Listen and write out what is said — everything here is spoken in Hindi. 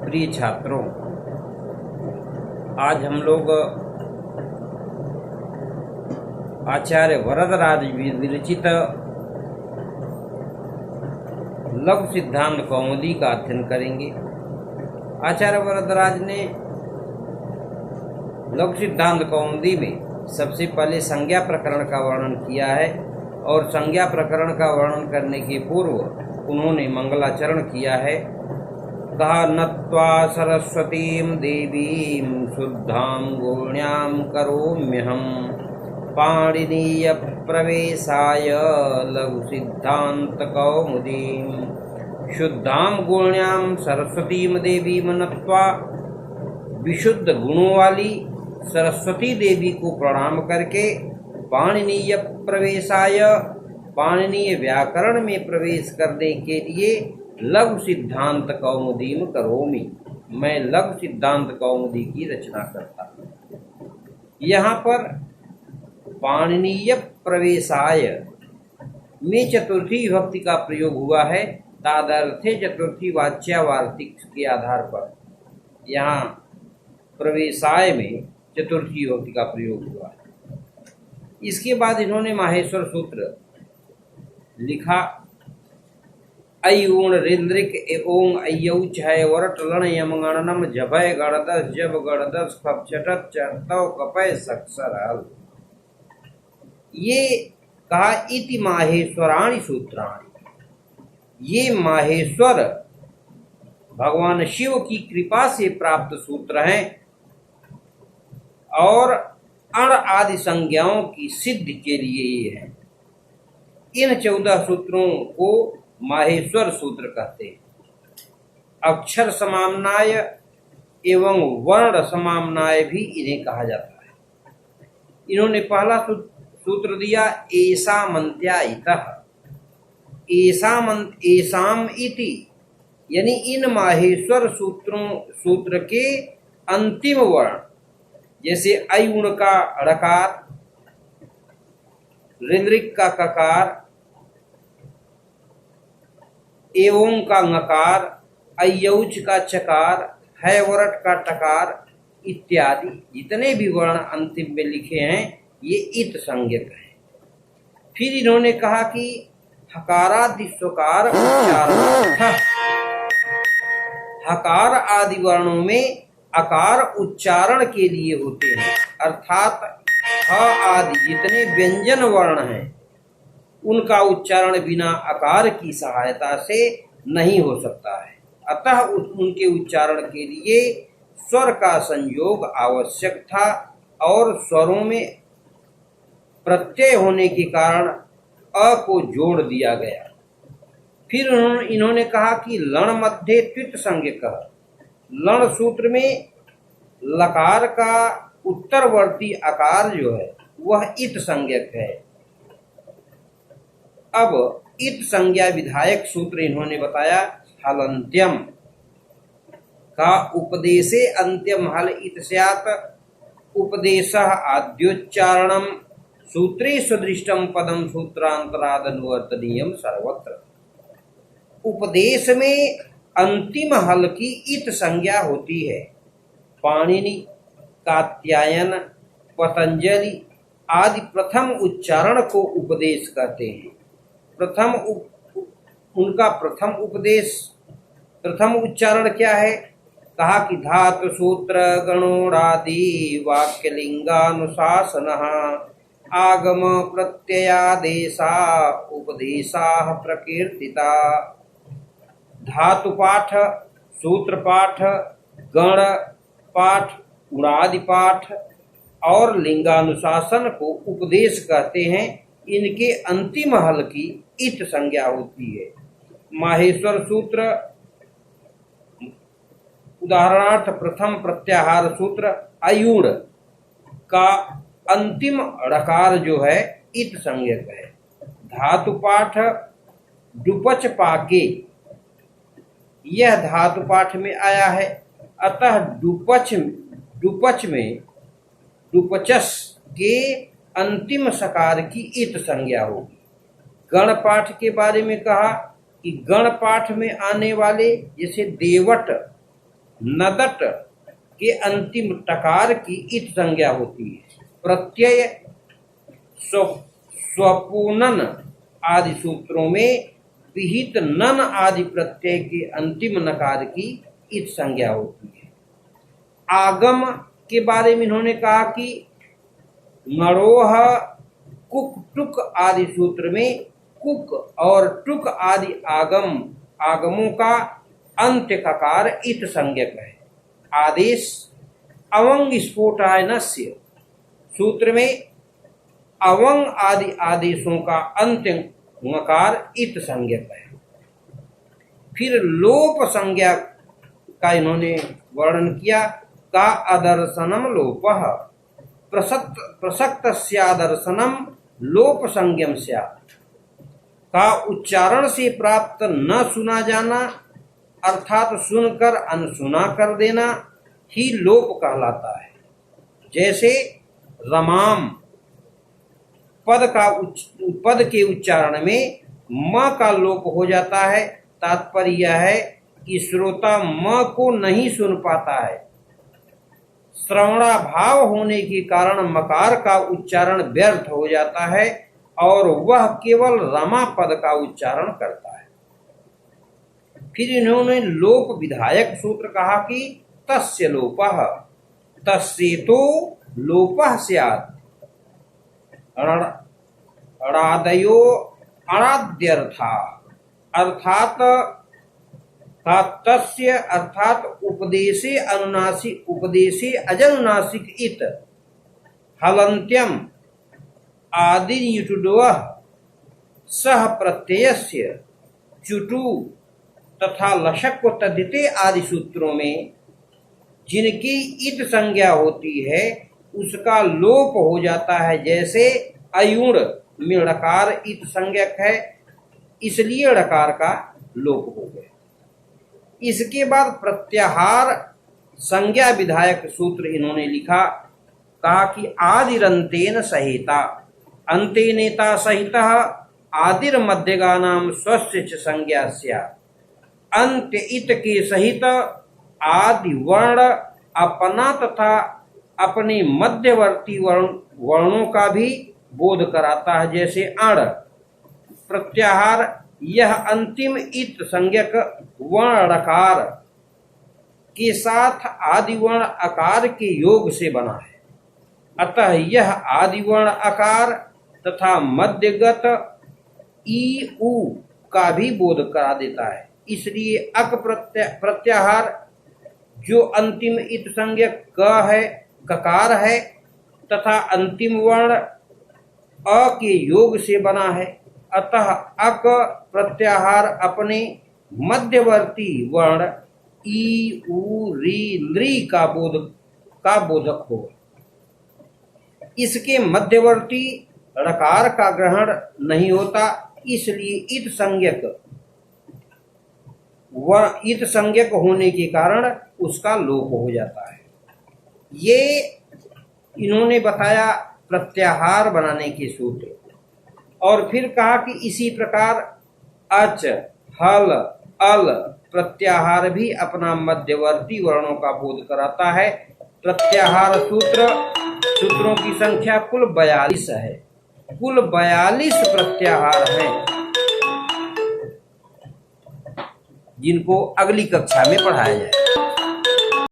प्रिय छात्रों, आज हम लोग आचार्य वरदराज विरचित लघु सिद्धांत कौमुदी का अध्ययन करेंगे। आचार्य वरदराज ने लघु सिद्धांत कौमुदी में सबसे पहले संज्ञा प्रकरण का वर्णन किया है और संज्ञा प्रकरण का वर्णन करने के पूर्व उन्होंने मंगलाचरण किया है। कहा नत्वा सरस्वतीं देवीं शुद्धां गुण्यां करोम्यहं पाणिनीय प्रवेशाय लघु सिद्धांत कौमुदीं। शुद्धां गुण्यां सरस्वतीं देवीं नत्वा, विशुद्ध गुणों वाली सरस्वती देवी को प्रणाम करके पाणिनीय प्रवेशाय, पाणिनीय व्याकरण में प्रवेश करने के लिए लघु सिद्धांत कौमुदीम करोमि, मैं लघु सिद्धांत कौमुदी की रचना करता हूँ। यहाँ पर पाणिनीय प्रवेशाय में चतुर्थी विभक्ति का प्रयोग हुआ है। तादर्थे चतुर्थी वाच्यावार्तिक के आधार पर यहाँ प्रवेशाय में चतुर्थी विभक्ति का प्रयोग हुआ है। इसके बाद इन्होंने माहेश्वर सूत्र लिखा। अयूण रिंद्रिक एवं अयौच है वरट लण यम गणनम जभय गणदस जब गणदस खपचटत चरतव कपय सक्सर। ये कहा इति माहेश्वराणि सूत्राणि, ये माहेश्वर भगवान शिव की कृपा से प्राप्त सूत्र हैं और अण आदि संज्ञाओं की सिद्धि के लिए ये है। इन 14 सूत्रों को माहेश्वर सूत्र कहते हैं। अक्षर समाम्नाय एवं वर्ण समाम्नाय भी इन्हें कहा जाता है। इन्होंने पहला सूत्र दिया एषामन्त्या इतः, एषाम इति, यानी इन माहेश्वर सूत्र के अंतिम वर्ण, जैसे अयुण का ऋकार, ऋन्द्रिक का ककार, एवं का ङकार, अयौच का चकार, हैवरट का टकार इत्यादि जितने भी वर्ण अंतिम में लिखे हैं ये इत संज्ञक हैं। फिर इन्होंने कहा कि हकारादि स्वकार उच्चारणार्थ, हकार आदि वर्णों में अकार उच्चारण के लिए होते हैं, अर्थात ह आदि जितने व्यंजन वर्ण हैं उनका उच्चारण बिना अकार की सहायता से नहीं हो सकता है। अतः उनके उच्चारण के लिए स्वर का संयोग आवश्यक था और स्वरों में प्रत्यय होने के कारण अ को जोड़ दिया गया। फिर इन्होंने कहा कि लण मध्ये त्वित संज्ञक, लण सूत्र में लकार का उत्तरवर्ती आकार जो है वह इत संज्ञक है। अब इत संज्ञा विधायक सूत्र इन्होंने बताया। हलंत्यम का उपदेशे अंत्यम हल इत स्यात्, उपदेशः आद्योच्चारणम सूत्रे सुदृष्टम पदम सूत्रांतरादनुवर्तनीयम सर्वत्र। उपदेश में अंतिम हल की इत संज्ञा होती है। पाणिनि, कात्यायन, पतंजलि आदि प्रथम उच्चारण को उपदेश कहते हैं। उनका प्रथम उच्चारण क्या है? कहा कि धातु सूत्र गणोरादि वाक्यलिंगानुशासनः आगम प्रत्ययादेशा उपदेशा प्रकीर्तिता। धातु पाठ, सूत्र पाठ, गण पाठ, उड़ादि पाठ और लिंगानुशासन को उपदेश कहते हैं। इनके अंतिम हल की इत संज्ञा होती है। माहेश्वर सूत्र उदाहरणार्थ प्रथम प्रत्याहार सूत्र अयूण का अंतिम ऋकार जो है इत संज्ञक है। धातु पाठ डुपच पाके, यह धातु पाठ में आया है, अतः डुपचस के अंतिम सकार की इत संज्ञा होगी। गण पाठ के बारे में कहा कि गण पाठ में आने वाले जैसे देवट नदट के अंतिम टकार की इत संज्ञा होती है। प्रत्यय स्वपूनन आदि सूत्रों में विहित नन आदि प्रत्यय के अंतिम नकार की इत संज्ञा होती है। आगम के बारे में इन्होंने कहा कि नरोह कुक टुक आदि सूत्र में कुक और टुक आदि आगमों का अंत्य ककार इत संज्ञक है। आदेश अवंग स्फोटायनस्य सूत्र में अवंग आदि आदेशों का अंत्य नकार इत संज्ञक है। फिर लोप संज्ञा का इन्होंने वर्णन किया। का अदर्शनम लोपः प्रसक्तस्यादर्शनम लोप संज्ञम स्यात्। का उच्चारण से प्राप्त न सुना जाना अर्थात सुनकर अनसुना कर देना ही लोप कहलाता है। जैसे रमाम पद के उच्चारण में म का लोप हो जाता है। तात्पर्य यह है कि श्रोता म को नहीं सुन पाता है। श्रवणाभाव होने के कारण मकार का उच्चारण व्यर्थ हो जाता है और वह केवल रमा पद का उच्चारण करता है। फिर इन्होंने लोप विधायक सूत्र कहा कि तस्य लोपः तस्येतो लोपः स्यात्। अणादयो अणाद्यर्था अर्थात तस्य अर्थात उपदेशे अनुनासिक उपदेशे अजनुनासिक इत हलन्त्यम आदियुटुडवः सह प्रत्ययस्य चुटु तथा लशक तद्धिते आदि सूत्रों में जिनकी इत संज्ञा होती है उसका लोप हो जाता है। जैसे अयुण में ड़कार इत संज्ञक है, इसलिए ड़कार का लोप हो गया। इसके बाद प्रत्याहार संज्ञा विधायक सूत्र इन्होंने लिखा। कहा कि आदिरंतेन सहिता अंतेनेता सहितः आदिर मध्यगानाम स्वस्य च संज्ञा स्यात्। अंत्य इत के सहित आदि वर्ण अपना तथा अपने मध्यवर्ती वर्णों का भी बोध कराता है। जैसे अण प्रत्याहार यह अंतिम इत संज्ञक वर्ण ड़कार के साथ आदिवर्ण आकार के योग से बना है। अतः यह आदिवर्ण आकार तथा मध्यगत ई उ का भी बोध करा देता है। इसलिए अक प्रत्याहार जो अंतिम इत संज्ञक क है ककार है तथा अंतिम वर्ण अ के योग से बना है। अतः अक प्रत्याहार अपने मध्यवर्ती वर्ण ई उ री लृ का बोधक होगा। इसके मध्यवर्ती ड़कार का ग्रहण नहीं होता, इसलिए इत संज्ञक होने के कारण उसका लोप हो जाता है। ये इन्होंने बताया प्रत्याहार बनाने के सूत्र। और फिर कहा कि इसी प्रकार अच हल अल प्रत्याहार भी अपना मध्यवर्ती वर्णों का बोध कराता है। प्रत्याहार सूत्रों की संख्या कुल 42 है। कुल 42 प्रत्याहार हैं जिनको अगली कक्षा में पढ़ाया जाए।